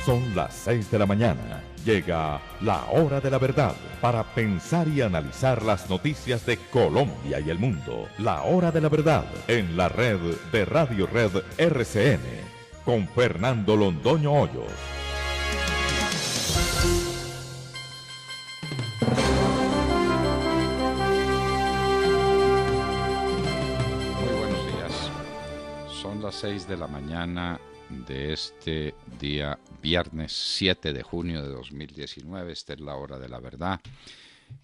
Son las 6 de la mañana. Llega la hora de la verdad para pensar y analizar las noticias de Colombia y el mundo. La hora de la verdad en la red de Radio Red RCN con Fernando Londoño Hoyos. Muy buenos días. Son las 6 de la mañana de este día viernes 7 de junio de 2019. Esta es la hora de la verdad.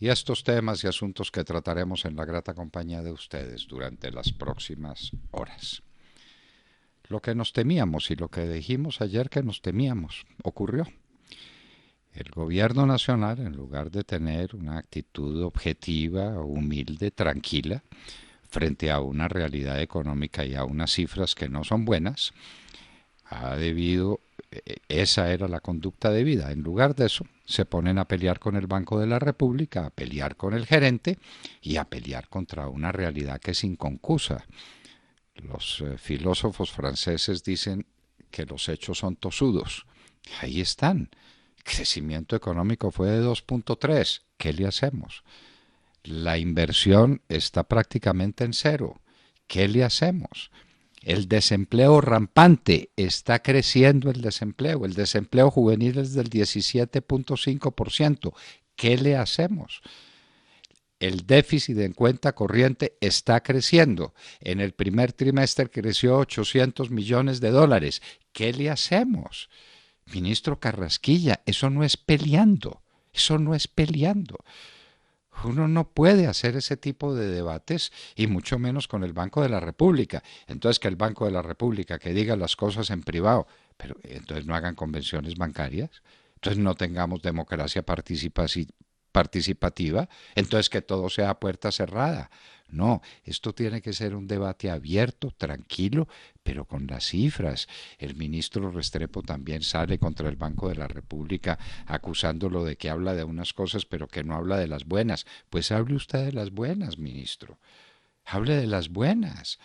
Y estos temas y asuntos que trataremos en la grata compañía de ustedes durante las próximas horas. Lo que nos temíamos y lo que dijimos ayer que nos temíamos ocurrió. El gobierno nacional, en lugar de tener una actitud objetiva, humilde, tranquila, frente a una realidad económica y a unas cifras que no son buenas, esa era la conducta debida. En lugar de eso, se ponen a pelear con el Banco de la República, a pelear con el gerente y a pelear contra una realidad que es inconcusa. Los filósofos franceses dicen que los hechos son tosudos. Ahí están. El crecimiento económico fue de 2.3. ¿Qué le hacemos? La inversión está prácticamente en cero. ¿Qué le hacemos? El desempleo rampante, está creciendo el desempleo. El desempleo juvenil es del 17.5%. ¿Qué le hacemos? El déficit en cuenta corriente está creciendo. En el primer trimestre creció 800 millones de dólares. ¿Qué le hacemos? Ministro Carrasquilla, eso no es peleando. Eso no es peleando. Uno no puede hacer ese tipo de debates y mucho menos con el Banco de la República. Entonces que el Banco de la República que diga las cosas en privado, pero entonces no hagan convenciones bancarias, entonces no tengamos democracia participativa, entonces que todo sea a puerta cerrada. No, esto tiene que ser un debate abierto, tranquilo, pero con las cifras. El ministro Restrepo también sale contra el Banco de la República acusándolo de que habla de unas cosas pero que no habla de las buenas. Pues hable usted de las buenas, ministro. Hable de las buenas.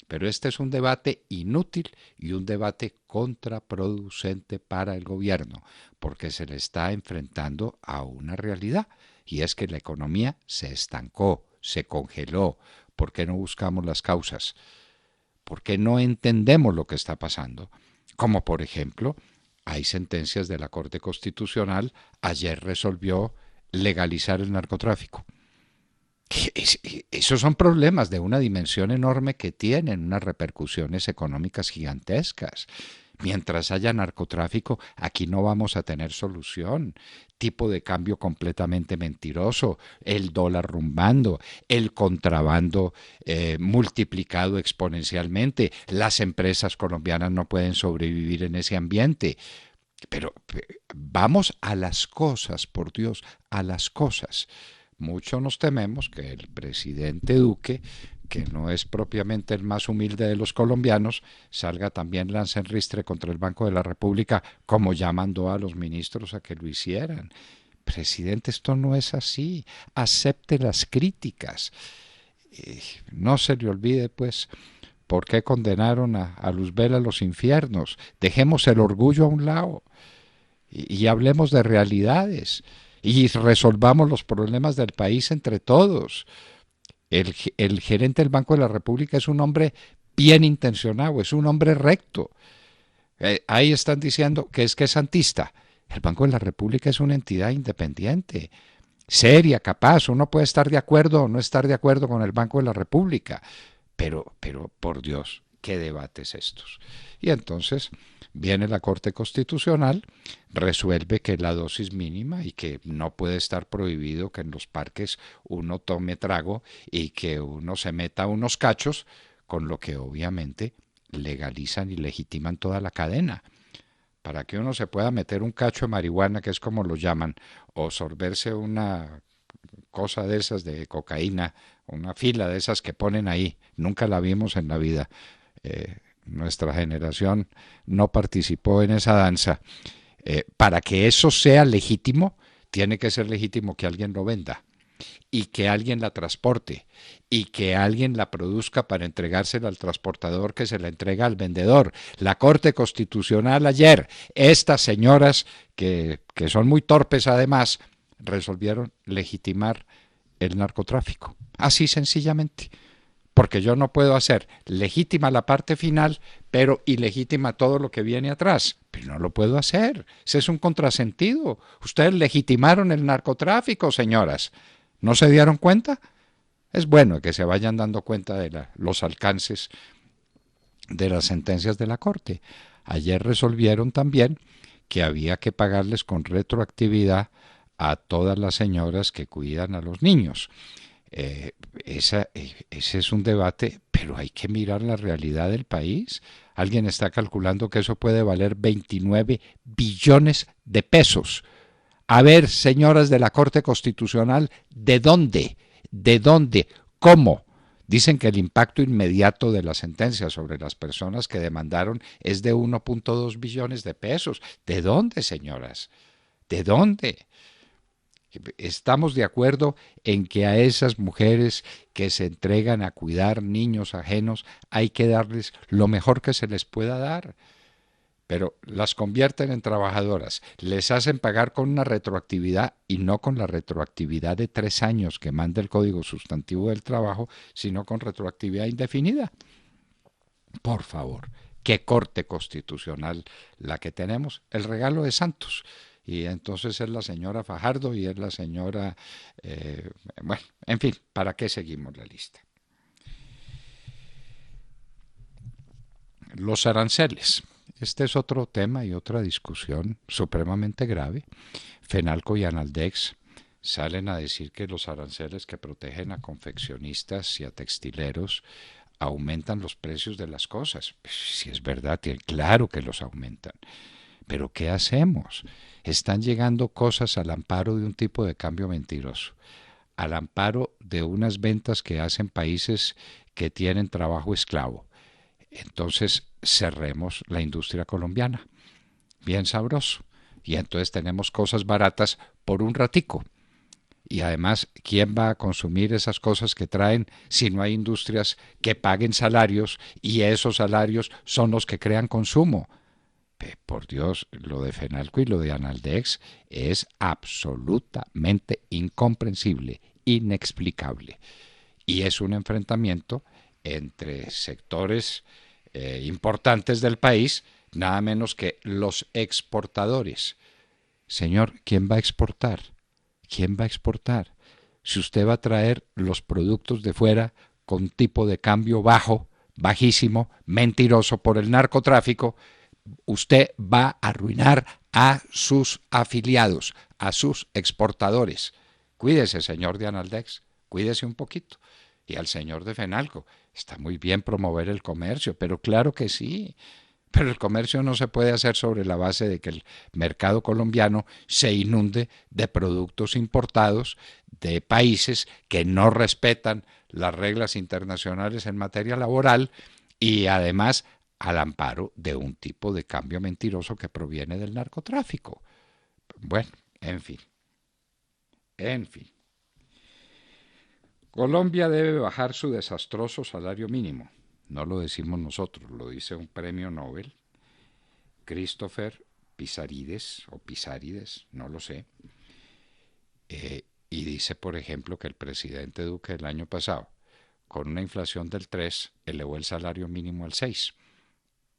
Pero este es un debate inútil y un debate contraproducente para el gobierno, porque se le está enfrentando a una realidad, y es que la economía se estancó, se congeló. ¿Por qué no buscamos las causas? ¿Por qué no entendemos lo que está pasando? Como por ejemplo, hay sentencias de la Corte Constitucional, ayer resolvió legalizar el narcotráfico. Esos son problemas de una dimensión enorme que tienen unas repercusiones económicas gigantescas. Mientras haya narcotráfico, aquí no vamos a tener solución. Tipo de cambio completamente mentiroso, el dólar rumbando, el contrabando multiplicado exponencialmente. Las empresas colombianas no pueden sobrevivir en ese ambiente. Pero vamos a las cosas, por Dios, a las cosas. Mucho nos tememos que el presidente Duque, que no es propiamente el más humilde de los colombianos, salga también lanza en ristre contra el Banco de la República, como ya mandó a los ministros a que lo hicieran. Presidente, esto no es así. Acepte las críticas. No se le olvide, pues, por qué condenaron a Luzbel a los infiernos. Dejemos el orgullo a un lado y hablemos de realidades. Y resolvamos los problemas del país entre todos. El gerente del Banco de la República es un hombre bien intencionado, es un hombre recto. Ahí están diciendo que es santista. El Banco de la República es una entidad independiente, seria, capaz. Uno puede estar de acuerdo o no estar de acuerdo con el Banco de la República, pero por Dios, ¿qué debates estos? Y entonces viene la Corte Constitucional, resuelve que la dosis mínima y que no puede estar prohibido que en los parques uno tome trago y que uno se meta unos cachos, con lo que obviamente legalizan y legitiman toda la cadena. Para que uno se pueda meter un cacho de marihuana, que es como lo llaman, o sorberse una cosa de esas de cocaína, una fila de esas que ponen ahí, nunca la vimos en la vida. Nuestra generación no participó en esa danza. Para que eso sea legítimo, tiene que ser legítimo que alguien lo venda. y que alguien la transporte y que alguien la produzca para entregársela al transportador que se la entrega al vendedor. La Corte Constitucional ayer, estas señoras que son muy torpes además, resolvieron legitimar el narcotráfico. Así sencillamente. Porque yo no puedo hacer legítima la parte final, pero ilegítima todo lo que viene atrás. Pero no lo puedo hacer. Ese es un contrasentido. Ustedes legitimaron el narcotráfico, señoras. ¿No se dieron cuenta? Es bueno que se vayan dando cuenta de los alcances de las sentencias de la Corte. Ayer resolvieron también que había que pagarles con retroactividad a todas las señoras que cuidan a los niños. Ese es un debate, pero hay que mirar la realidad del país. Alguien está calculando que eso puede valer 29 billones de pesos. A ver, señoras de la Corte Constitucional, ¿de dónde? ¿De dónde? ¿Cómo? Dicen que el impacto inmediato de la sentencia sobre las personas que demandaron es de 1.2 billones de pesos. ¿De dónde, señoras? ¿De dónde? Estamos de acuerdo en que a esas mujeres que se entregan a cuidar niños ajenos hay que darles lo mejor que se les pueda dar, pero las convierten en trabajadoras, les hacen pagar con una retroactividad y no con la retroactividad de 3 años que manda el Código Sustantivo del Trabajo, sino con retroactividad indefinida. Por favor, ¿qué Corte Constitucional la que tenemos? El regalo de Santos. Y entonces es la señora Fajardo y es la señora, bueno, en fin, ¿para qué seguimos la lista? Los aranceles. Este es otro tema y otra discusión supremamente grave. Fenalco y Analdex salen a decir que los aranceles que protegen a confeccionistas y a textileros aumentan los precios de las cosas. Si es verdad, claro que los aumentan. Pero ¿qué hacemos? Están llegando cosas al amparo de un tipo de cambio mentiroso, al amparo de unas ventas que hacen países que tienen trabajo esclavo. Entonces cerremos la industria colombiana, bien sabroso, y entonces tenemos cosas baratas por un ratico. Y además, ¿quién va a consumir esas cosas que traen si no hay industrias que paguen salarios y esos salarios son los que crean consumo? Por Dios, lo de Fenalco y lo de Analdex es absolutamente incomprensible, inexplicable. Y es un enfrentamiento entre sectores importantes del país, nada menos que los exportadores. Señor, ¿quién va a exportar? ¿Quién va a exportar? Si usted va a traer los productos de fuera con tipo de cambio bajo, bajísimo, mentiroso por el narcotráfico, usted va a arruinar a sus afiliados, a sus exportadores. Cuídese, señor de Analdex, cuídese un poquito. Y al señor de Fenalco, está muy bien promover el comercio, pero claro que sí. Pero el comercio no se puede hacer sobre la base de que el mercado colombiano se inunde de productos importados de países que no respetan las reglas internacionales en materia laboral y además al amparo de un tipo de cambio mentiroso que proviene del narcotráfico. Bueno, en fin. Colombia debe bajar su desastroso salario mínimo. No lo decimos nosotros, lo dice un premio Nobel, Christopher Pizarides, o Pizarides, no lo sé. Y dice, por ejemplo, que el presidente Duque el año pasado, con una inflación del 3, elevó el salario mínimo al 6.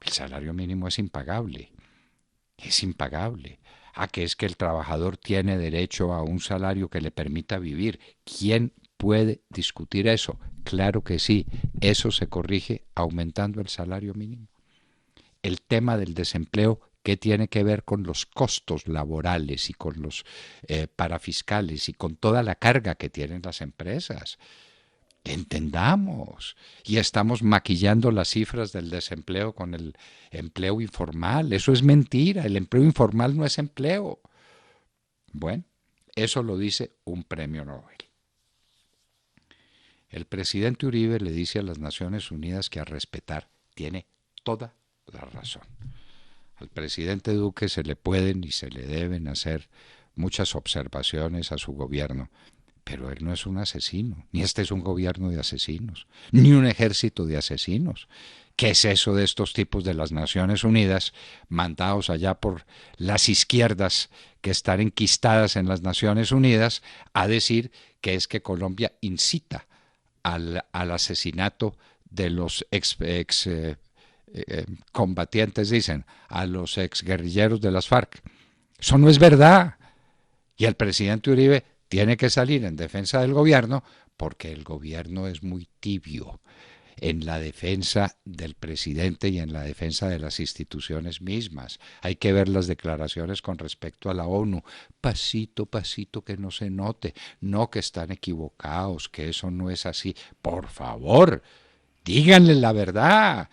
El salario mínimo es impagable. Es impagable. ¿A qué es que el trabajador tiene derecho a un salario que le permita vivir? ¿Quién puede discutir eso? Claro que sí. Eso se corrige aumentando el salario mínimo. El tema del desempleo, ¿qué tiene que ver con los costos laborales y con los parafiscales y con toda la carga que tienen las empresas? Entendamos. Y estamos maquillando las cifras del desempleo con el empleo informal. Eso es mentira. El empleo informal no es empleo. Bueno, eso lo dice un premio Nobel. El presidente Uribe le dice a las Naciones Unidas que a respetar tiene toda la razón. Al presidente Duque se le pueden y se le deben hacer muchas observaciones a su gobierno, Pero él no es un asesino, ni este es un gobierno de asesinos, ni un ejército de asesinos. ¿Qué es eso de estos tipos de las Naciones Unidas, mandados allá por las izquierdas que están enquistadas en las Naciones Unidas, a decir que es que Colombia incita al asesinato de los combatientes, dicen, a los exguerrilleros de las FARC? Eso no es verdad. Y el presidente Uribe tiene que salir en defensa del gobierno porque el gobierno es muy tibio en la defensa del presidente y en la defensa de las instituciones mismas. Hay que ver las declaraciones con respecto a la ONU. Pasito, pasito, que no se note. No, que están equivocados, que eso no es así. Por favor, díganle la verdad.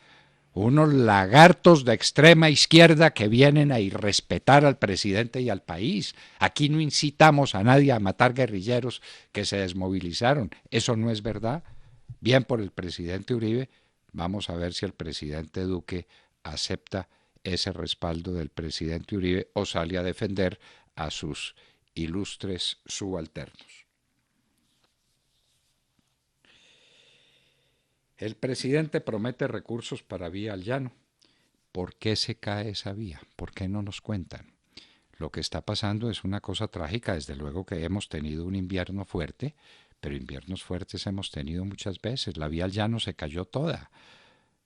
Unos lagartos de extrema izquierda que vienen a irrespetar al presidente y al país. Aquí no incitamos a nadie a matar guerrilleros que se desmovilizaron. Eso no es verdad. Bien por el presidente Uribe. Vamos a ver si el presidente Duque acepta ese respaldo del presidente Uribe o sale a defender a sus ilustres subalternos. El presidente promete recursos para Vía al Llano. ¿Por qué se cae esa vía? ¿Por qué no nos cuentan? Lo que está pasando es una cosa trágica. Desde luego que hemos tenido un invierno fuerte, pero inviernos fuertes hemos tenido muchas veces. La Vía al Llano se cayó toda.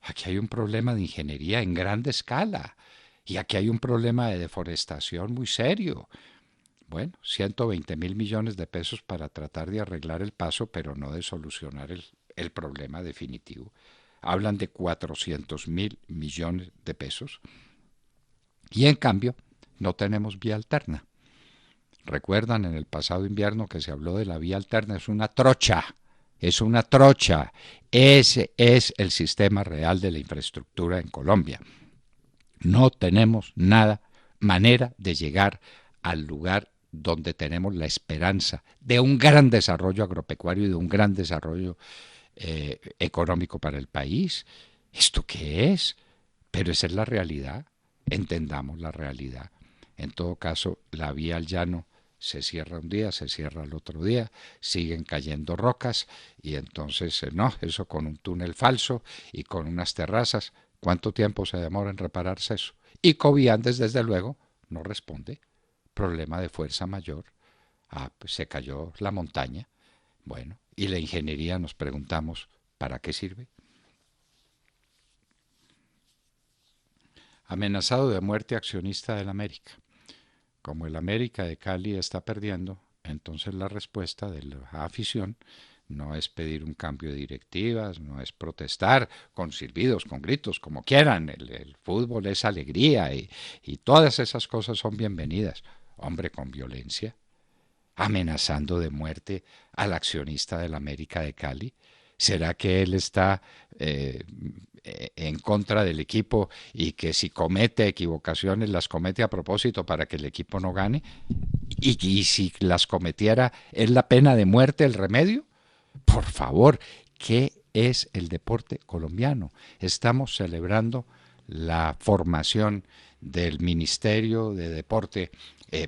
Aquí hay un problema de ingeniería en grande escala. Y aquí hay un problema de deforestación muy serio. Bueno, 120.000 millones de pesos para tratar de arreglar el paso, pero no de solucionar el problema definitivo. Hablan de 400.000 millones de pesos. Y en cambio, no tenemos vía alterna. Recuerdan en el pasado invierno que se habló de la vía alterna. Es una trocha. Es una trocha. Ese es el sistema real de la infraestructura en Colombia. No tenemos manera de llegar al lugar donde tenemos la esperanza de un gran desarrollo agropecuario y de un gran desarrollo económico para el país. ¿Esto qué es? Pero esa es la realidad. Entendamos la realidad. En todo caso, la vía al llano se cierra un día, se cierra el otro día, siguen cayendo rocas y entonces, no, eso con un túnel falso y con unas terrazas. ¿Cuánto tiempo se demora en repararse eso? Y Coviandes, desde luego, no responde. Problema de fuerza mayor. Pues se cayó la montaña. Bueno, y la ingeniería nos preguntamos, ¿para qué sirve? Amenazado de muerte accionista del América. Como el América de Cali está perdiendo, entonces la respuesta de la afición no es pedir un cambio de directivas, no es protestar con silbidos, con gritos, como quieran. El fútbol es alegría y todas esas cosas son bienvenidas. Hombre, con violencia, amenazando de muerte al accionista del América de Cali. ¿Será que él está en contra del equipo y que si comete equivocaciones las comete a propósito para que el equipo no gane? Y si las cometiera, ¿es la pena de muerte el remedio? Por favor, ¿qué es el deporte colombiano? Estamos celebrando la formación del Ministerio de Deporte,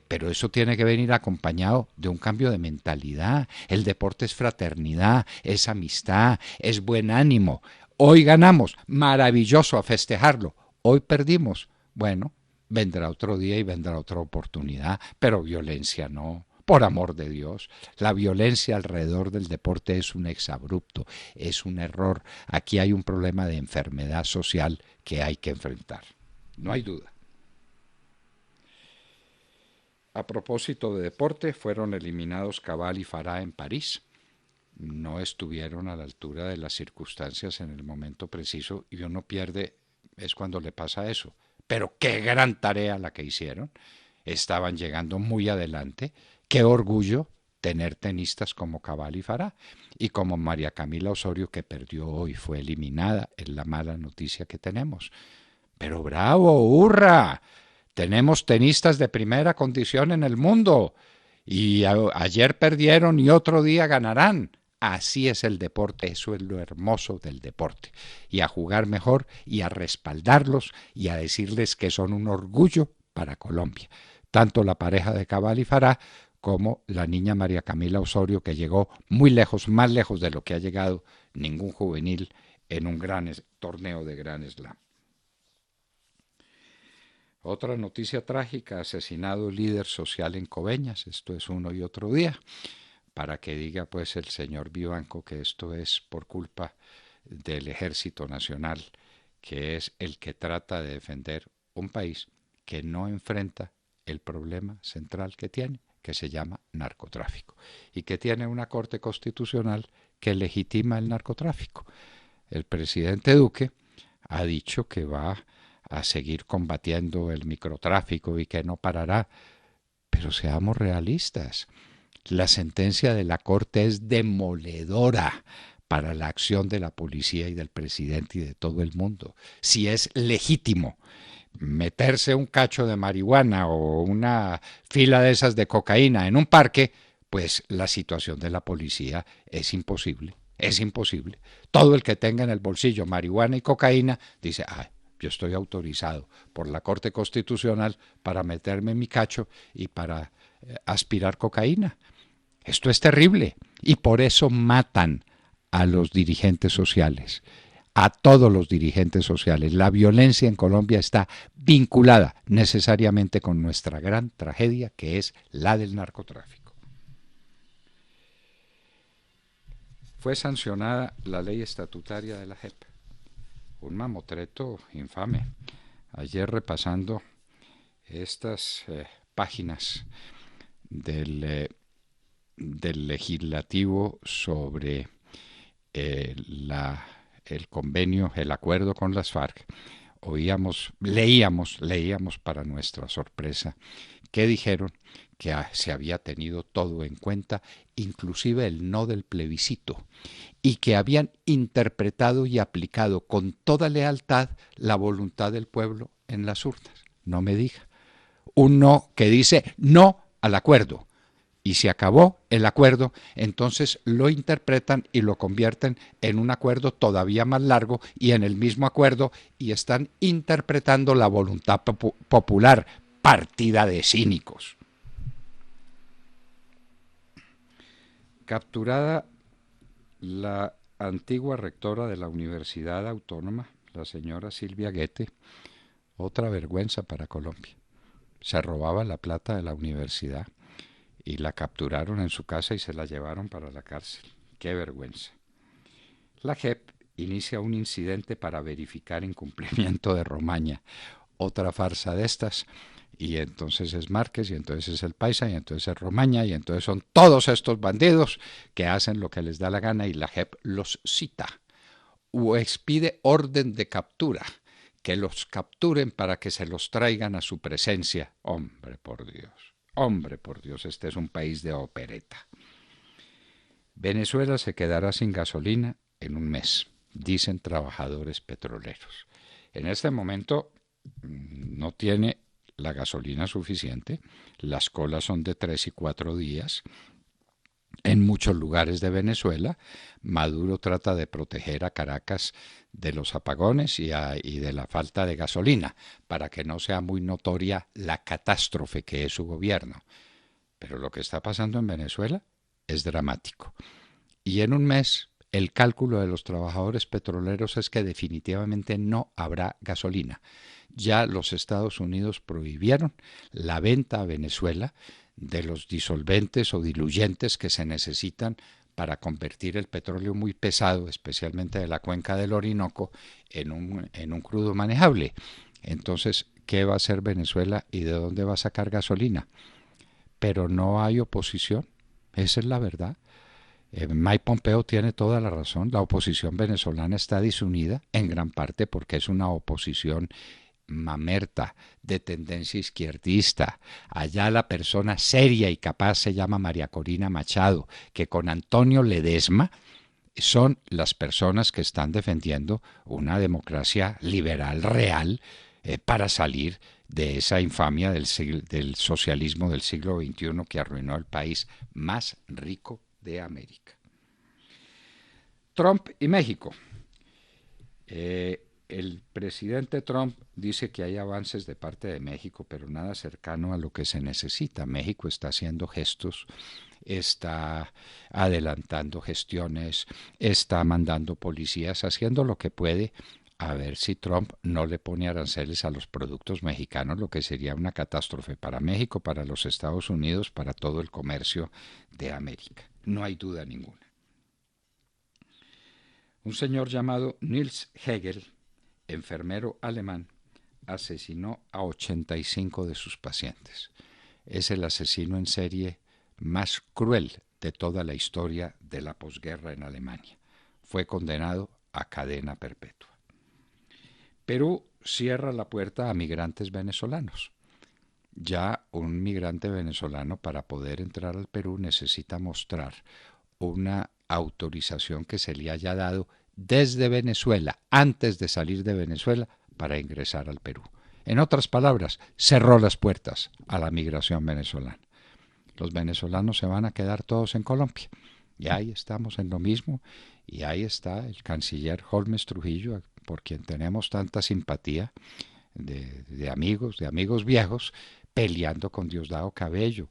pero eso tiene que venir acompañado de un cambio de mentalidad. El deporte es fraternidad, es amistad, es buen ánimo. Hoy ganamos, maravilloso, a festejarlo. Hoy perdimos, bueno, vendrá otro día y vendrá otra oportunidad, pero violencia no. Por amor de Dios, la violencia alrededor del deporte es un exabrupto, es un error. Aquí hay un problema de enfermedad social que hay que enfrentar. No hay duda. A propósito de deporte, fueron eliminados Cabal y Farah en París. No estuvieron a la altura de las circunstancias en el momento preciso y uno pierde, es cuando le pasa eso. Pero qué gran tarea la que hicieron. Estaban llegando muy adelante. Qué orgullo tener tenistas como Cabal y Farah y como María Camila Osorio, que perdió hoy, fue eliminada. Es la mala noticia que tenemos. Pero bravo, hurra. Tenemos tenistas de primera condición en el mundo y ayer perdieron y otro día ganarán. Así es el deporte, eso es lo hermoso del deporte. Y a jugar mejor y a respaldarlos y a decirles que son un orgullo para Colombia. Tanto la pareja de Cabal y Farah como la niña María Camila Osorio, que llegó muy lejos, más lejos de lo que ha llegado ningún juvenil en un gran torneo de Grand Slam. Otra noticia trágica: asesinado líder social en Coveñas. Esto es uno y otro día, para que diga pues el señor Vivanco que esto es por culpa del Ejército Nacional, que es el que trata de defender un país que no enfrenta el problema central que tiene, que se llama narcotráfico, y que tiene una Corte Constitucional que legitima el narcotráfico. El presidente Duque ha dicho que va a seguir combatiendo el microtráfico y que no parará, pero seamos realistas. La sentencia de la Corte es demoledora para la acción de la policía y del presidente y de todo el mundo. Si es legítimo meterse un cacho de marihuana o una fila de esas de cocaína en un parque, pues la situación de la policía es imposible. Es imposible. Todo el que tenga en el bolsillo marihuana y cocaína dice: yo estoy autorizado por la Corte Constitucional para meterme mi cacho y para aspirar cocaína. Esto es terrible, y por eso matan a los dirigentes sociales, a todos los dirigentes sociales. La violencia en Colombia está vinculada necesariamente con nuestra gran tragedia, que es la del narcotráfico. Fue sancionada la ley estatutaria de la JEP, un mamotreto infame. Ayer, repasando estas páginas del legislativo sobre el convenio, el acuerdo con las FARC, leíamos para nuestra sorpresa que dijeron que se había tenido todo en cuenta, inclusive el no del plebiscito, y que habían interpretado y aplicado con toda lealtad la voluntad del pueblo en las urnas. No me diga. Un no que dice no al acuerdo, y se acabó el acuerdo, entonces lo interpretan y lo convierten en un acuerdo todavía más largo y en el mismo acuerdo, y están interpretando la voluntad popular. Partida de cínicos. Capturada la antigua rectora de la Universidad Autónoma, la señora Silvia Guete. Otra vergüenza para Colombia. Se robaba la plata de la universidad y la capturaron en su casa y se la llevaron para la cárcel. ¡Qué vergüenza! La JEP inicia un incidente para verificar incumplimiento de Romaña. Otra farsa de estas. Y entonces es Márquez, y entonces es el Paisa, y entonces es Romaña, y entonces son todos estos bandidos que hacen lo que les da la gana, y la JEP los cita o expide orden de captura, que los capturen para que se los traigan a su presencia. Hombre, por Dios, este es un país de opereta. Venezuela se quedará sin gasolina en un mes, dicen trabajadores petroleros. En este momento no tiene la gasolina suficiente, las colas son de 3 y 4 días. En muchos lugares de Venezuela, Maduro trata de proteger a Caracas de los apagones y de la falta de gasolina, para que no sea muy notoria la catástrofe que es su gobierno. Pero lo que está pasando en Venezuela es dramático. Y en un mes, el cálculo de los trabajadores petroleros es que definitivamente no habrá gasolina. Ya los Estados Unidos prohibieron la venta a Venezuela de los disolventes o diluyentes que se necesitan para convertir el petróleo muy pesado, especialmente de la cuenca del Orinoco, en un crudo manejable. Entonces, ¿qué va a hacer Venezuela y de dónde va a sacar gasolina? Pero no hay oposición, esa es la verdad. Mike Pompeo tiene toda la razón, la oposición venezolana está desunida en gran parte porque es una oposición mamerta, de tendencia izquierdista. Allá la persona seria y capaz se llama María Corina Machado, que con Antonio Ledesma son las personas que están defendiendo una democracia liberal real para salir de esa infamia del socialismo del siglo XXI que arruinó el país más rico de América. Trump y México. El presidente Trump dice que hay avances de parte de México, pero nada cercano a lo que se necesita. México está haciendo gestos, está adelantando gestiones, está mandando policías, haciendo lo que puede, a ver si Trump no le pone aranceles a los productos mexicanos, lo que sería una catástrofe para México, para los Estados Unidos, para todo el comercio de América. No hay duda ninguna. Un señor llamado Niels Hegel, enfermero alemán, asesinó a 85 de sus pacientes. Es el asesino en serie más cruel de toda la historia de la posguerra en Alemania. Fue condenado a cadena perpetua. Perú cierra la puerta a migrantes venezolanos. Ya un migrante venezolano para poder entrar al Perú necesita mostrar una autorización que se le haya dado desde Venezuela, antes de salir de Venezuela, para ingresar al Perú. En otras palabras, cerró las puertas a la migración venezolana. Los venezolanos se van a quedar todos en Colombia. Y ahí estamos en lo mismo, y ahí está el canciller Holmes Trujillo, por quien tenemos tanta simpatía, de amigos viejos, peleando con Diosdado Cabello.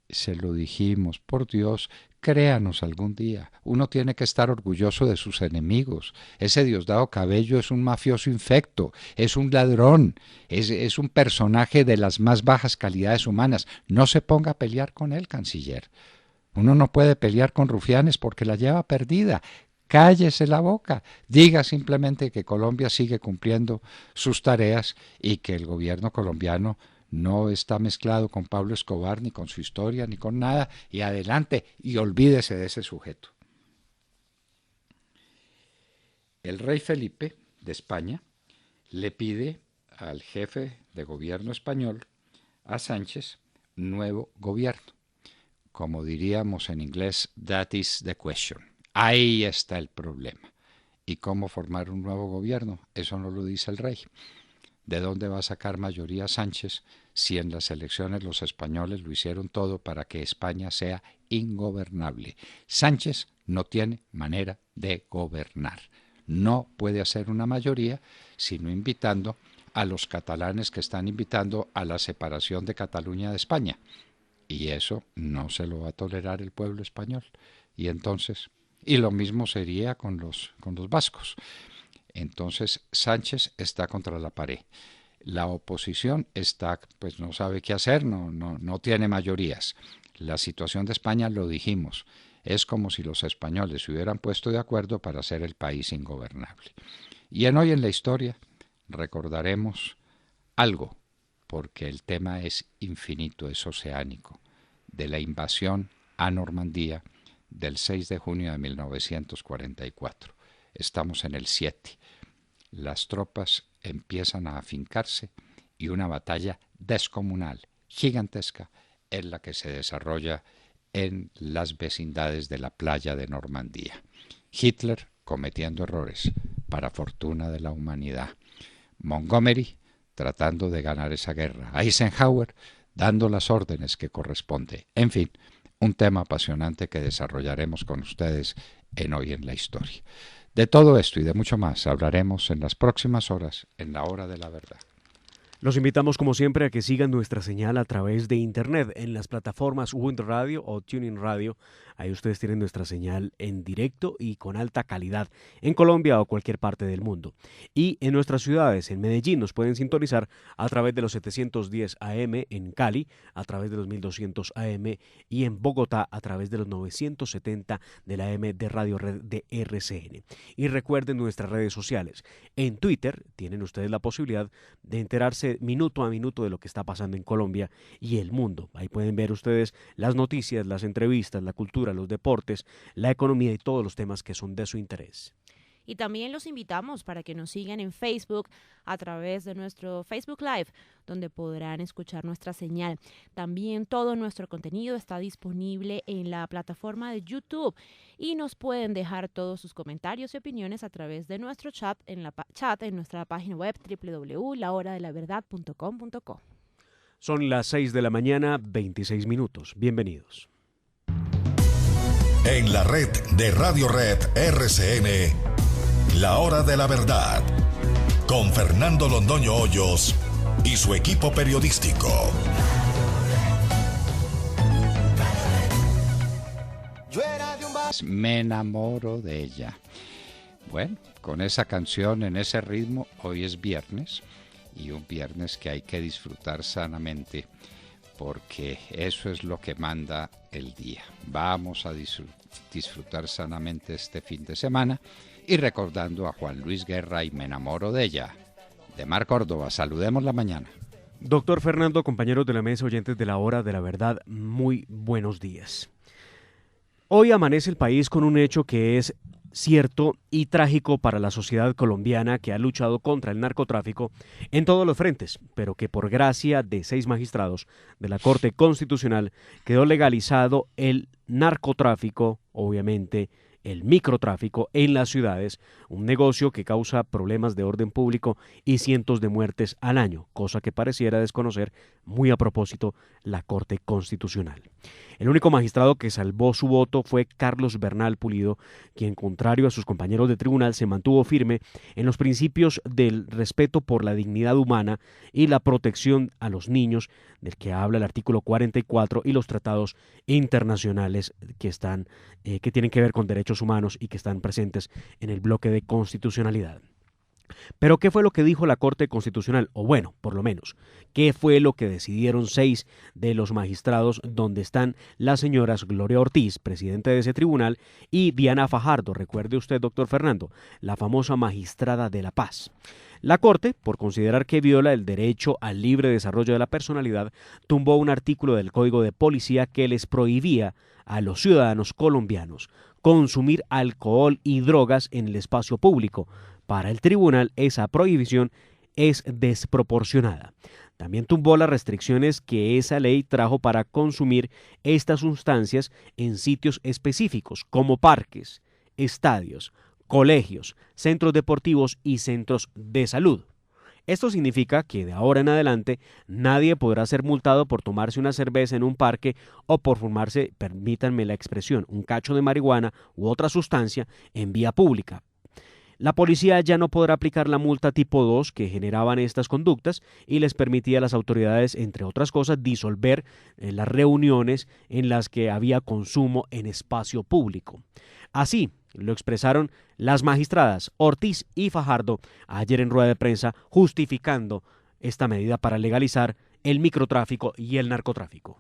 Se lo dijimos, por Dios, créanos algún día. Uno tiene que estar orgulloso de sus enemigos. Ese Diosdado Cabello es un mafioso infecto, es un ladrón, es un personaje de las más bajas calidades humanas. No se ponga a pelear con él, canciller. Uno no puede pelear con rufianes porque la lleva perdida. Cállese la boca, diga simplemente que Colombia sigue cumpliendo sus tareas y que el gobierno colombiano no está mezclado con Pablo Escobar, ni con su historia, ni con nada, y adelante, y olvídese de ese sujeto. El rey Felipe de España le pide al jefe de gobierno español, a Sánchez, nuevo gobierno. Como diríamos en inglés, that is the question. Ahí está el problema. ¿Y cómo formar un nuevo gobierno? Eso no lo dice el rey. ¿De dónde va a sacar mayoría Sánchez si en las elecciones los españoles lo hicieron todo para que España sea ingobernable? Sánchez no tiene manera de gobernar. No puede hacer una mayoría sino invitando a los catalanes que están invitando a la separación de Cataluña de España. Y eso no se lo va a tolerar el pueblo español. Y entonces, y lo mismo sería con los vascos. Entonces Sánchez está contra la pared. La oposición está, pues no sabe qué hacer, no tiene mayorías. La situación de España, lo dijimos, es como si los españoles se hubieran puesto de acuerdo para hacer el país ingobernable. Y en Hoy en la Historia recordaremos algo, porque el tema es infinito, es oceánico, de la invasión a Normandía del 6 de junio de 1944. Estamos en el 7. Las tropas empiezan a afincarse y una batalla descomunal, gigantesca, es la que se desarrolla en las vecindades de la playa de Normandía. Hitler cometiendo errores, para fortuna de la humanidad. Montgomery tratando de ganar esa guerra. Eisenhower dando las órdenes que corresponde. En fin, un tema apasionante que desarrollaremos con ustedes en Hoy en la Historia. De todo esto y de mucho más hablaremos en las próximas horas en la Hora de la Verdad. Los invitamos como siempre a que sigan nuestra señal a través de internet en las plataformas Wind Radio o TuneIn Radio. Ahí ustedes tienen nuestra señal en directo y con alta calidad en Colombia o cualquier parte del mundo. Y en nuestras ciudades, en Medellín, nos pueden sintonizar a través de los 710 AM, en Cali a través de los 1200 AM y en Bogotá a través de los 970 de la AM de Radio Red de RCN. Y recuerden nuestras redes sociales. En Twitter tienen ustedes la posibilidad de enterarse minuto a minuto de lo que está pasando en Colombia y el mundo. Ahí pueden ver ustedes las noticias, las entrevistas, la cultura, los deportes, la economía y todos los temas que son de su interés. Y también los invitamos para que nos sigan en Facebook a través de nuestro Facebook Live, donde podrán escuchar nuestra señal. También todo nuestro contenido está disponible en la plataforma de YouTube y nos pueden dejar todos sus comentarios y opiniones a través de nuestro chat en nuestra página web www.lahoradelaverdad.com.co. Son las 6 de la mañana, 26 minutos. Bienvenidos. En la red de Radio Red RCN, La Hora de la Verdad, con Fernando Londoño Hoyos y su equipo periodístico. Me enamoro de ella. Bueno, con esa canción, en ese ritmo, hoy es viernes, y un viernes que hay que disfrutar sanamente, porque eso es lo que manda el día. Vamos a disfrutar sanamente este fin de semana, y recordando a Juan Luis Guerra y Me enamoro de ella, de Mar Córdoba. Saludemos la mañana. Doctor Fernando, compañeros de la mesa, oyentes de la Hora de la Verdad, muy buenos días. Hoy amanece el país con un hecho que es cierto y trágico para la sociedad colombiana, que ha luchado contra el narcotráfico en todos los frentes, pero que por gracia de 6 magistrados de la Corte Constitucional quedó legalizado el narcotráfico, obviamente el microtráfico en las ciudades, un negocio que causa problemas de orden público y cientos de muertes al año, cosa que pareciera desconocer muy a propósito la Corte Constitucional. El único magistrado que salvó su voto fue Carlos Bernal Pulido, quien, contrario a sus compañeros de tribunal, se mantuvo firme en los principios del respeto por la dignidad humana y la protección a los niños, del que habla el artículo 44 y los tratados internacionales que tienen que ver con derechos humanos y que están presentes en el bloque de constitucionalidad. Pero ¿qué fue lo que dijo la Corte Constitucional? O bueno, por lo menos, ¿qué fue lo que decidieron 6 de los magistrados, donde están las señoras Gloria Ortiz, presidenta de ese tribunal, y Diana Fajardo, recuerde usted, doctor Fernando, la famosa magistrada de la paz? La Corte, por considerar que viola el derecho al libre desarrollo de la personalidad, tumbó un artículo del Código de Policía que les prohibía a los ciudadanos colombianos consumir alcohol y drogas en el espacio público. Para el tribunal, esa prohibición es desproporcionada. También tumbó las restricciones que esa ley trajo para consumir estas sustancias en sitios específicos, como parques, estadios, colegios, centros deportivos y centros de salud. Esto significa que de ahora en adelante nadie podrá ser multado por tomarse una cerveza en un parque o por fumarse, permítanme la expresión, un cacho de marihuana u otra sustancia en vía pública. La policía ya no podrá aplicar la multa tipo 2 que generaban estas conductas y les permitía a las autoridades, entre otras cosas, disolver las reuniones en las que había consumo en espacio público. Así lo expresaron las magistradas Ortiz y Fajardo ayer en rueda de prensa, justificando esta medida para legalizar el microtráfico y el narcotráfico.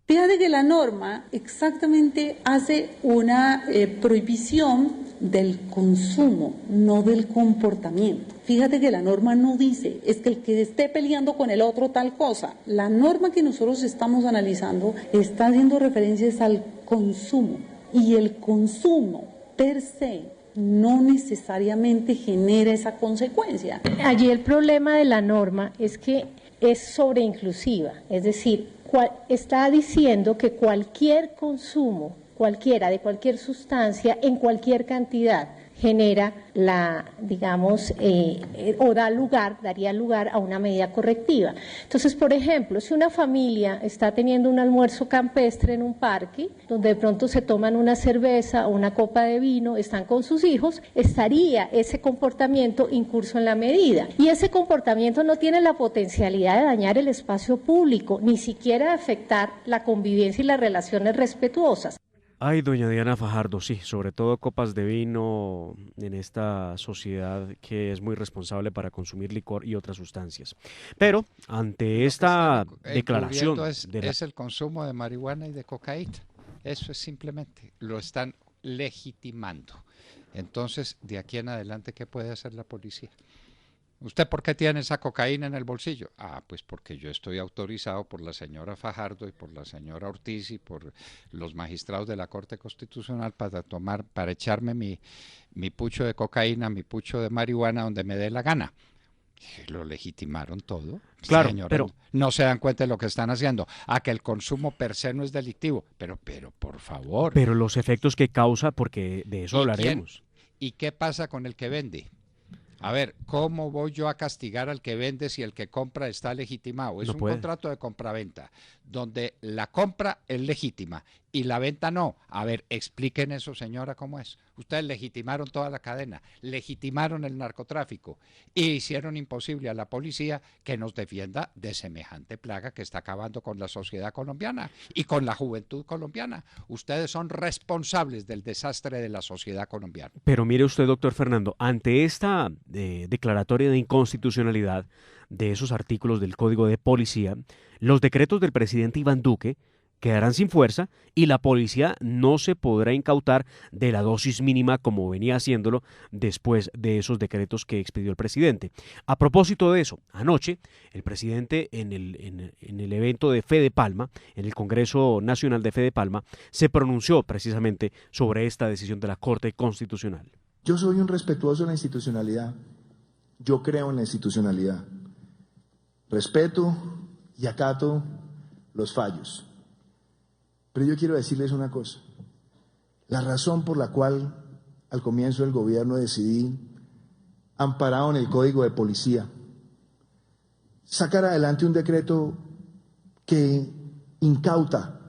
Fíjate que la norma exactamente hace una prohibición del consumo, no del comportamiento. Fíjate que la norma no dice, es que el que esté peleando con el otro tal cosa. La norma que nosotros estamos analizando está haciendo referencias al consumo, y el consumo per se no necesariamente genera esa consecuencia. Allí el problema de la norma es que es sobreinclusiva, es decir, está diciendo que cualquier consumo, cualquiera, de cualquier sustancia, en cualquier cantidad, genera daría lugar a una medida correctiva. Entonces, por ejemplo, si una familia está teniendo un almuerzo campestre en un parque, donde de pronto se toman una cerveza o una copa de vino, están con sus hijos, estaría ese comportamiento incurso en la medida. Y ese comportamiento no tiene la potencialidad de dañar el espacio público, ni siquiera de afectar la convivencia y las relaciones respetuosas. Ay, doña Diana Fajardo, sí, sobre todo copas de vino en esta sociedad que es muy responsable para consumir licor y otras sustancias. Pero ante esta declaración es el consumo de marihuana y de cocaína. Eso es simplemente, lo están legitimando. Entonces, de aquí en adelante, ¿qué puede hacer la policía? ¿Usted por qué tiene esa cocaína en el bolsillo? Pues porque yo estoy autorizado por la señora Fajardo y por la señora Ortiz y por los magistrados de la Corte Constitucional para echarme mi pucho de cocaína, mi pucho de marihuana donde me dé la gana. Lo legitimaron todo. Claro, señora, pero no se dan cuenta de lo que están haciendo. Que el consumo per se no es delictivo, pero por favor. Pero los efectos que causa, porque de eso hablaremos. ¿Y qué pasa con el que vende? A ver, ¿cómo voy yo a castigar al que vende si el que compra está legitimado? Es un contrato de compraventa donde la compra es legítima y la venta no. A ver, expliquen eso, señora, ¿cómo es? Ustedes legitimaron toda la cadena, legitimaron el narcotráfico e hicieron imposible a la policía que nos defienda de semejante plaga que está acabando con la sociedad colombiana y con la juventud colombiana. Ustedes son responsables del desastre de la sociedad colombiana. Pero mire usted, doctor Fernando, ante esta declaratoria de inconstitucionalidad de esos artículos del Código de Policía, los decretos del presidente Iván Duque quedarán sin fuerza y la policía no se podrá incautar de la dosis mínima como venía haciéndolo después de esos decretos que expidió el presidente. A propósito de eso, anoche el presidente en el evento de Fede Palma, en el Congreso Nacional de Fede Palma, se pronunció precisamente sobre esta decisión de la Corte Constitucional. Yo soy un respetuoso de la institucionalidad. Yo creo en la institucionalidad. Respeto y acato los fallos. Pero yo quiero decirles una cosa. La razón por la cual al comienzo del gobierno decidí, amparado en el Código de Policía, sacar adelante un decreto que incauta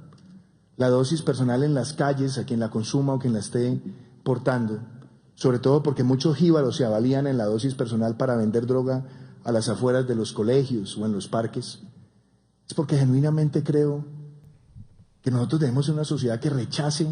la dosis personal en las calles a quien la consuma o quien la esté portando, sobre todo porque muchos jíbaros se avalían en la dosis personal para vender droga a las afueras de los colegios o en los parques, es porque genuinamente creo que nosotros tenemos una sociedad que rechace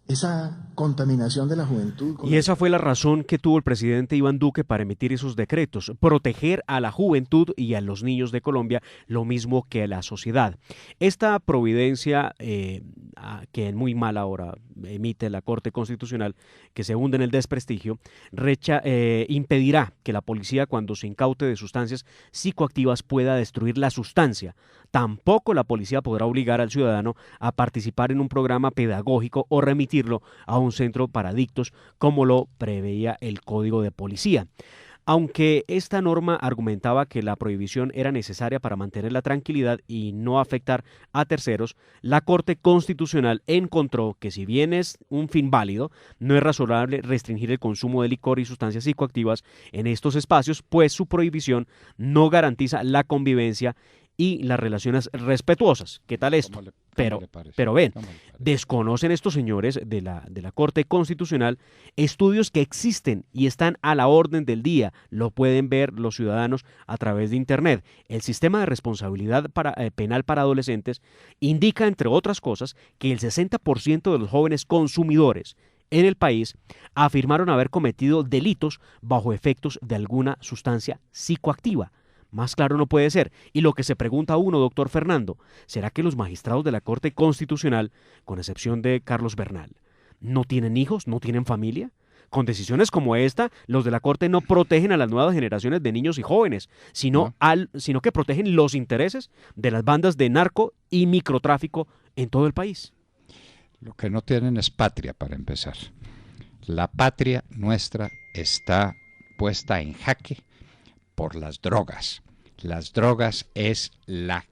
esa contaminación de la juventud. Y esa fue la razón que tuvo el presidente Iván Duque para emitir esos decretos, proteger a la juventud y a los niños de Colombia, lo mismo que a la sociedad. Esta providencia que en muy mala hora emite la Corte Constitucional, que se hunde en el desprestigio, impedirá que la policía, cuando se incaute de sustancias psicoactivas, pueda destruir la sustancia. Tampoco la policía podrá obligar al ciudadano a participar en un programa pedagógico o remitirlo a un centro para adictos, como lo preveía el Código de Policía. Aunque esta norma argumentaba que la prohibición era necesaria para mantener la tranquilidad y no afectar a terceros, la Corte Constitucional encontró que, si bien es un fin válido, no es razonable restringir el consumo de licor y sustancias psicoactivas en estos espacios, pues su prohibición no garantiza la convivencia y las relaciones respetuosas. ¿Qué tal esto? Pero ven, desconocen estos señores de la Corte Constitucional estudios que existen y están a la orden del día. Lo pueden ver los ciudadanos a través de Internet. El sistema de responsabilidad penal para adolescentes indica, entre otras cosas, que el 60% de los jóvenes consumidores en el país afirmaron haber cometido delitos bajo efectos de alguna sustancia psicoactiva. Más claro no puede ser. Y lo que se pregunta uno, doctor Fernando, ¿será que los magistrados de la Corte Constitucional, con excepción de Carlos Bernal, no tienen hijos, no tienen familia? Con decisiones como esta, los de la Corte no protegen a las nuevas generaciones de niños y jóvenes, sino que protegen los intereses de las bandas de narco y microtráfico en todo el país. Lo que no tienen es patria, para empezar. La patria nuestra está puesta en jaque por las drogas. Las drogas es la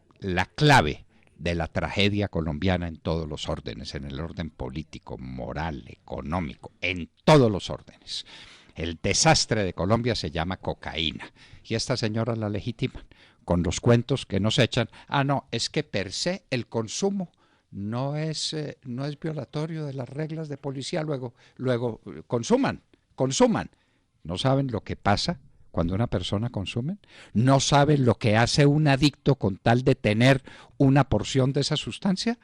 clave de la tragedia colombiana en todos los órdenes, en el orden político, moral, económico, en todos los órdenes. El desastre de Colombia se llama cocaína y esta señora la legitiman con los cuentos que nos echan. No, es que per se el consumo no es violatorio de las reglas de policía, luego consuman. ¿No saben lo que pasa cuando una persona consume? ¿No saben lo que hace un adicto con tal de tener una porción de esa sustancia?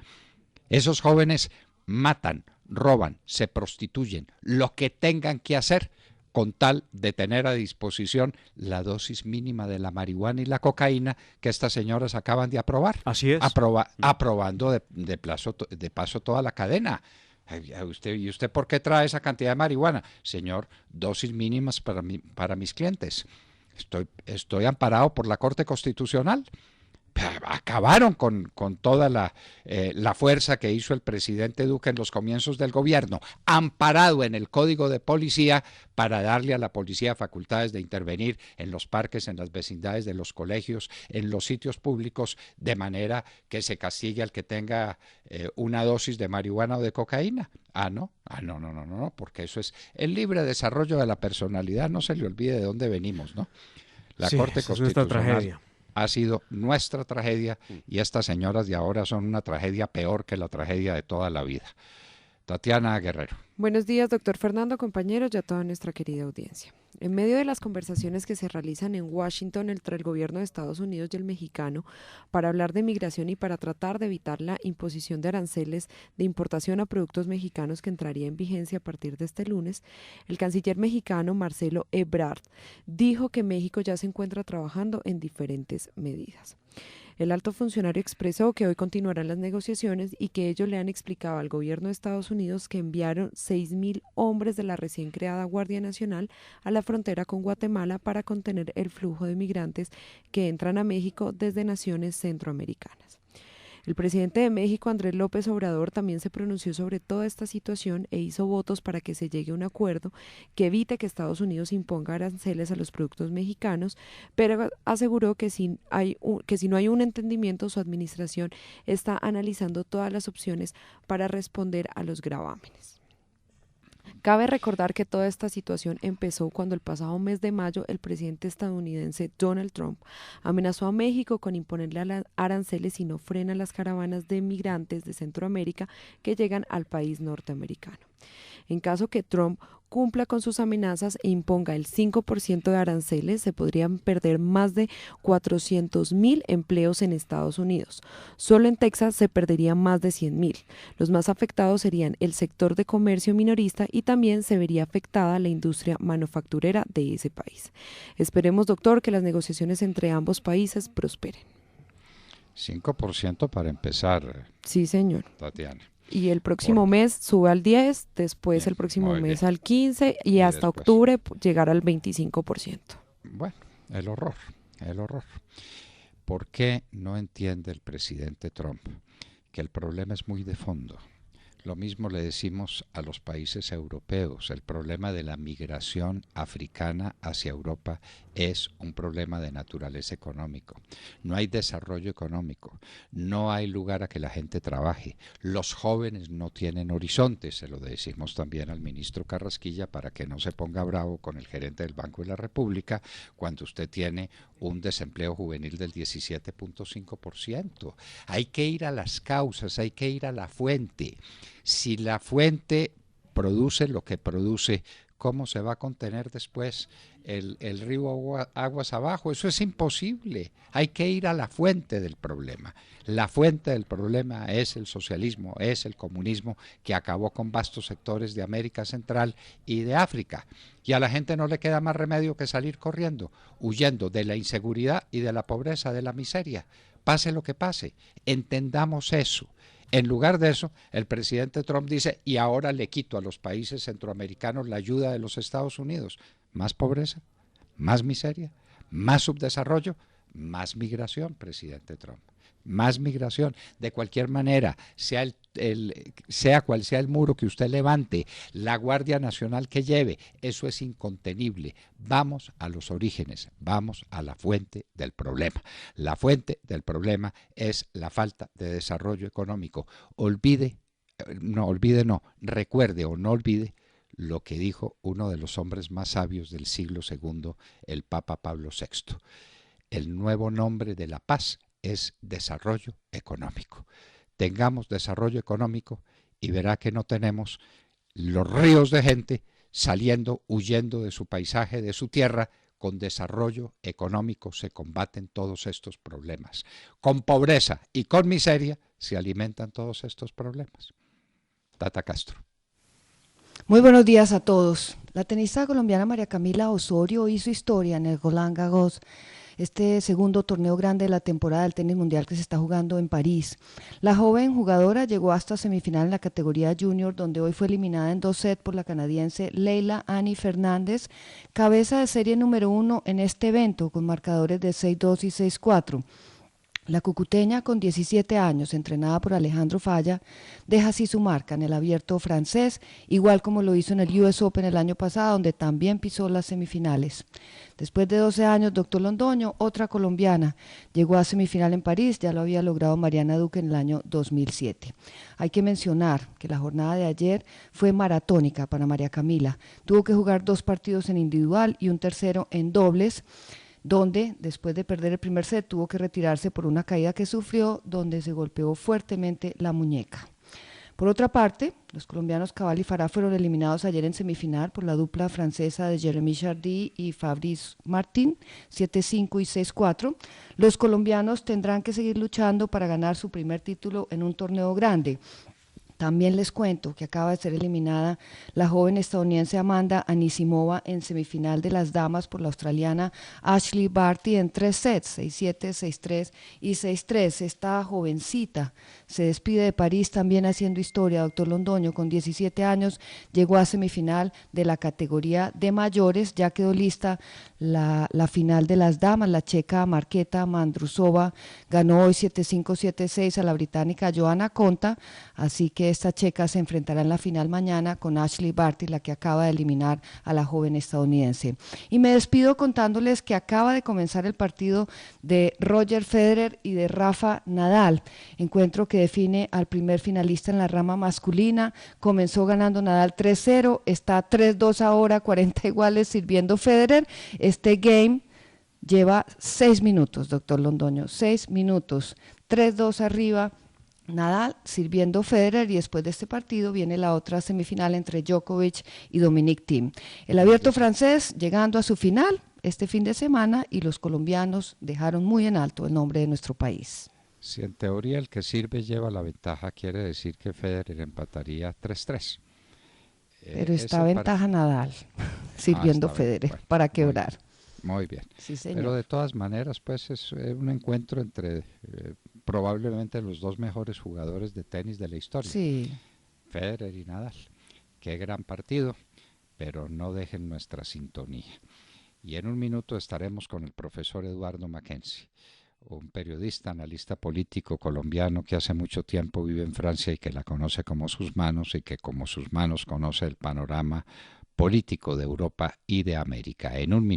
Esos jóvenes matan, roban, se prostituyen, lo que tengan que hacer con tal de tener a disposición la dosis mínima de la marihuana y la cocaína que estas señoras acaban de aprobar. Así es. Aprobando de paso toda la cadena. ¿Y usted por qué trae esa cantidad de marihuana? Señor, dosis mínimas para mis clientes. Estoy amparado por la Corte Constitucional. Acabaron con toda la fuerza que hizo el presidente Duque en los comienzos del gobierno, amparado en el Código de Policía, para darle a la policía facultades de intervenir en los parques, en las vecindades de los colegios, en los sitios públicos, de manera que se castigue al que tenga una dosis de marihuana o de cocaína. No, porque eso es el libre desarrollo de la personalidad. No se le olvide de dónde venimos, ¿no? La Corte Constitucional ha sido nuestra tragedia y estas señoras de ahora son una tragedia peor que la tragedia de toda la vida. Tatiana Guerrero. Buenos días, doctor Fernando, compañeros y a toda nuestra querida audiencia. En medio de las conversaciones que se realizan en Washington entre el gobierno de Estados Unidos y el mexicano para hablar de migración y para tratar de evitar la imposición de aranceles de importación a productos mexicanos que entraría en vigencia a partir de este lunes, el canciller mexicano Marcelo Ebrard dijo que México ya se encuentra trabajando en diferentes medidas. El alto funcionario expresó que hoy continuarán las negociaciones y que ellos le han explicado al gobierno de Estados Unidos que enviaron 6,000 hombres de la recién creada Guardia Nacional a la frontera con Guatemala para contener el flujo de migrantes que entran a México desde naciones centroamericanas. El presidente de México, Andrés López Obrador, también se pronunció sobre toda esta situación e hizo votos para que se llegue a un acuerdo que evite que Estados Unidos imponga aranceles a los productos mexicanos, pero aseguró que si no hay un entendimiento, su administración está analizando todas las opciones para responder a los gravámenes. Cabe recordar que toda esta situación empezó cuando el pasado mes de mayo el presidente estadounidense Donald Trump amenazó a México con imponerle aranceles si no frena las caravanas de migrantes de Centroamérica que llegan al país norteamericano. En caso que Trump cumpla con sus amenazas e imponga el 5% de aranceles, se podrían perder más de 400,000 empleos en Estados Unidos. Solo en Texas se perderían más de 100,000. Los más afectados serían el sector de comercio minorista y también se vería afectada la industria manufacturera de ese país. Esperemos, doctor, que las negociaciones entre ambos países prosperen. 5% para empezar. Sí, señor. Tatiana. Y el próximo mes sube al 10%, después el próximo mes al 15% y hasta después, octubre llegar al 25%. Bueno, el horror. ¿Por qué no entiende el presidente Trump que el problema es muy de fondo? Lo mismo le decimos a los países europeos. El problema de la migración africana hacia Europa es un problema de naturaleza económico. No hay desarrollo económico, no hay lugar a que la gente trabaje. Los jóvenes no tienen horizontes, se lo decimos también al ministro Carrasquilla para que no se ponga bravo con el gerente del Banco de la República cuando usted tiene un desempleo juvenil del 17.5%. Hay que ir a las causas, hay que ir a la fuente. Si la fuente produce lo que produce, ¿cómo se va a contener después el río aguas abajo? Eso es imposible. Hay que ir a la fuente del problema. La fuente del problema es el socialismo, es el comunismo que acabó con vastos sectores de América Central y de África. Y a la gente no le queda más remedio que salir corriendo, huyendo de la inseguridad y de la pobreza, de la miseria. Pase lo que pase, entendamos eso. En lugar de eso, el presidente Trump dice, y ahora le quito a los países centroamericanos la ayuda de los Estados Unidos. Más pobreza, más miseria, más subdesarrollo, más migración, presidente Trump. Más migración. De cualquier manera, sea cual sea el muro que usted levante, la Guardia Nacional que lleve, eso es incontenible. Vamos a los orígenes, vamos a la fuente del problema. La fuente del problema es la falta de desarrollo económico. Recuerde o no olvide lo que dijo uno de los hombres más sabios del siglo II, el Papa Pablo VI. El nuevo nombre de la paz es desarrollo económico. Tengamos desarrollo económico y verá que no tenemos los ríos de gente saliendo, huyendo de su paisaje, de su tierra. Con desarrollo económico se combaten todos estos problemas. Con pobreza y con miseria se alimentan todos estos problemas. Tata Castro. Muy buenos días a todos. La tenista colombiana María Camila Osorio hizo historia en el Roland Garros, este segundo torneo grande de la temporada del tenis mundial que se está jugando en París. La joven jugadora llegó hasta semifinal en la categoría junior, donde hoy fue eliminada en 2 sets por la canadiense Leila Annie Fernández, cabeza de serie número 1 en este evento, con marcadores de 6-2 y 6-4. La cucuteña, con 17 años, entrenada por Alejandro Falla, deja así su marca en el abierto francés, igual como lo hizo en el US Open el año pasado, donde también pisó las semifinales. Después de 12 años, Doctor Londoño, otra colombiana, llegó a semifinal en París, ya lo había logrado Mariana Duque en el año 2007. Hay que mencionar que la jornada de ayer fue maratónica para María Camila. Tuvo que jugar 2 partidos en individual y un tercero en dobles, donde después de perder el primer set tuvo que retirarse por una caída que sufrió, donde se golpeó fuertemente la muñeca. Por otra parte, los colombianos Cabal y Farah fueron eliminados ayer en semifinal por la dupla francesa de Jeremy Chardy y Fabrice Martin, 7-5 y 6-4. Los colombianos tendrán que seguir luchando para ganar su primer título en un torneo grande. También les cuento que acaba de ser eliminada la joven estadounidense Amanda Anisimova en semifinal de las damas por la australiana Ashley Barty en 3 sets, 6-7, 6-3 y 6-3. Esta jovencita se despide de París también haciendo historia. Doctor Londoño, con 17 años, llegó a semifinal de la categoría de mayores. Ya quedó lista la final de las damas. La checa Marketa Mandrusova ganó hoy 7-5, 7-6 a la británica Johanna Konta, así que esta checa se enfrentará en la final mañana con Ashley Barty, la que acaba de eliminar a la joven estadounidense. Y me despido contándoles que acaba de comenzar el partido de Roger Federer y de Rafa Nadal, encuentro que define al primer finalista en la rama masculina. Comenzó ganando Nadal 3-0, está 3-2 ahora, 40 iguales sirviendo Federer. Este game lleva 6 minutos, doctor Londoño, 6 minutos, 3-2 arriba Nadal sirviendo Federer, y después de este partido viene la otra semifinal entre Djokovic y Dominic Thiem. El abierto francés llegando a su final este fin de semana, y los colombianos dejaron muy en alto el nombre de nuestro país. Si en teoría el que sirve lleva la ventaja, quiere decir que Federer empataría 3-3. Pero está ventaja Nadal sirviendo Federer para quebrar. Muy bien. Sí, señor. Pero de todas maneras, pues es un encuentro entre probablemente los dos mejores jugadores de tenis de la historia. Sí. Federer y Nadal. Qué gran partido, pero no dejen nuestra sintonía. Y en un minuto estaremos con el profesor Eduardo Mackenzie, un periodista, analista político colombiano que hace mucho tiempo vive en Francia y que la conoce como sus manos, y que como sus manos conoce el panorama político de Europa y de América. En un minuto.